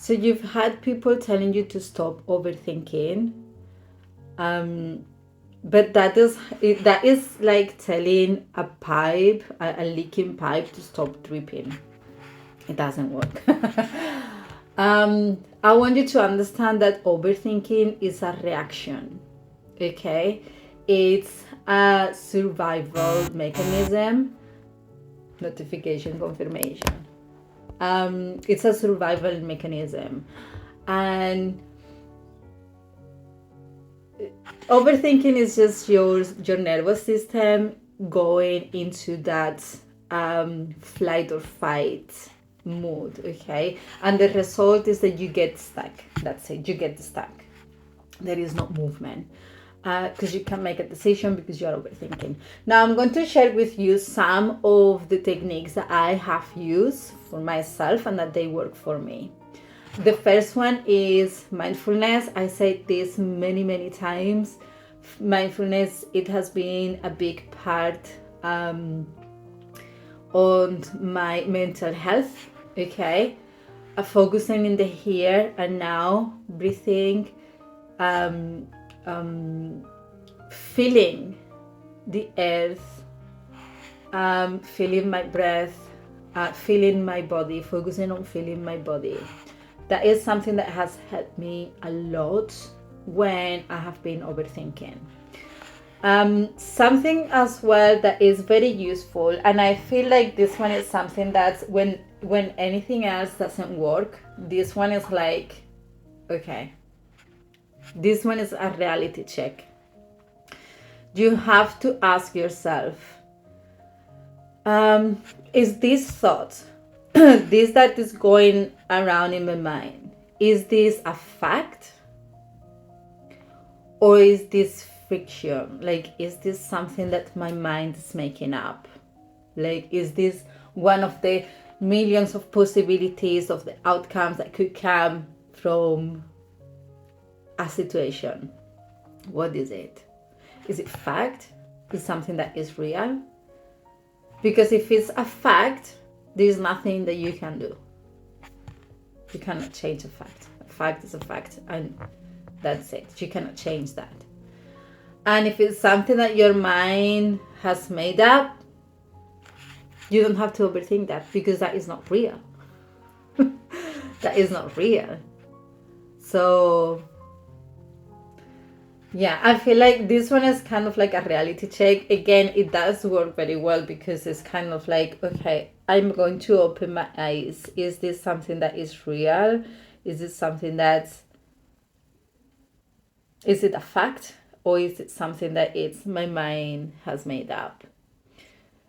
So you've had people telling you to stop overthinking, but that is like telling a pipe, a leaking pipe, to stop dripping. It doesn't work. I want you to understand that overthinking is a reaction. Okay, it's a survival mechanism. Notification confirmation. It's a survival mechanism, and overthinking is just your nervous system going into that flight or fight mood. Okay, and the result is that you get stuck. That's it, you get stuck. There is no movement, because you can't make a decision because you are overthinking. Now I'm going to share with you some of the techniques that I have used for myself and that they work for me. The first one is mindfulness. I said this many times. Mindfulness, it has been a big part on my mental health. Okay, focusing in the here and now, breathing, feeling the earth, feeling my breath, feeling my body, focusing on feeling my body. That is something that has helped me a lot when I have been overthinking. Something as well that is very useful, and I feel like this one is something that's when anything else doesn't work, this one is like, okay, this one is a reality check. You have to ask yourself, is this thought, this that is going around in my mind, is this a fact? Or is this fiction? Like, is this something that my mind is making up? Like, is this one of the millions of possibilities of the outcomes that could come from a situation? What is it? Is it fact? Is it something that is real? Because if it's a fact, there's nothing that you can do. You cannot change a fact. A fact is a fact, and that's it. You cannot change that. And if it's something that your mind has made up, you don't have to overthink that, because that is not real. That is not real. So yeah, I feel like this one is kind of like a reality check. Again, it does work very well because it's kind of like, okay, I'm going to open my eyes. Is this something that is real? Is it something that's, is it a fact? Or is it something that it's my mind has made up?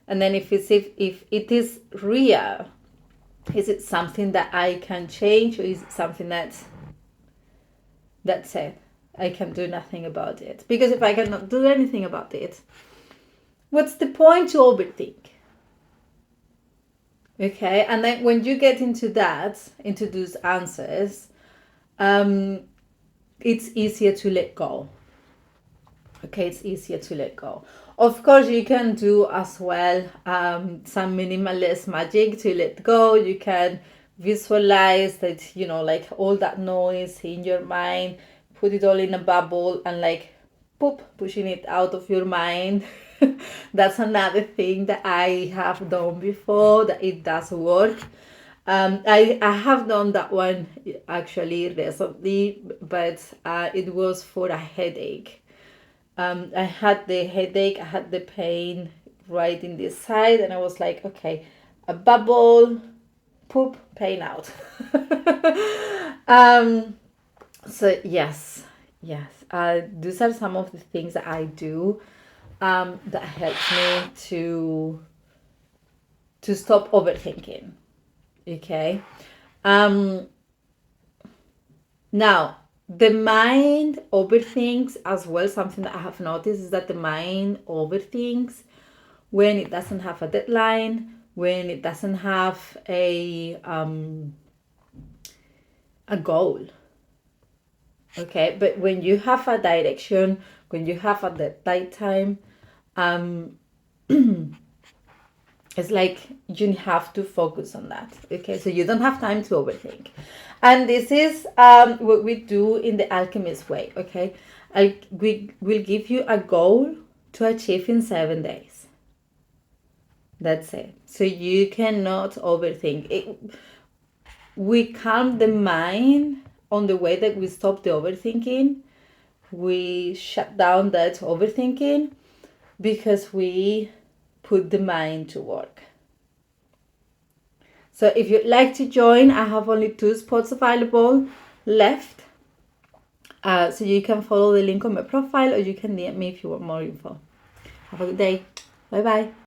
And then if it is real, is it something that I can change, or is it something that's it? I can do nothing about it. Because if I cannot do anything about it, what's the point to overthink? Okay, and then when you get into that, into those answers, it's easier to let go. Okay, it's easier to let go. Of course, you can do as well some minimalist magic to let go. You can visualize that, like all that noise in your mind, put it all in a bubble and like poop, pushing it out of your mind. That's another thing that I have done before, that it does work. I have done that one actually recently, but it was for a headache. I had the headache, I had the pain right in this side, and I was like, okay, a bubble, poop, pain out. So yes, these are some of the things that I do that helps me to stop overthinking. Okay. Now, the mind overthinks as well. Something that I have noticed is that the mind overthinks when it doesn't have a deadline, when it doesn't have a goal. Okay, but when you have a direction, when you have a deadline time, it's like you have to focus on that. Okay, so you don't have time to overthink. And this is what we do in the Alchemist way, okay? We will give you a goal to achieve in 7 days. That's it. So you cannot overthink it. We calm the mind on the way that we stop the overthinking. We shut down that overthinking because we put the mind to work. So if you'd like to join, I have only 2 spots available left. So you can follow the link on my profile, or you can DM me if you want more info. Have a good day. Bye bye.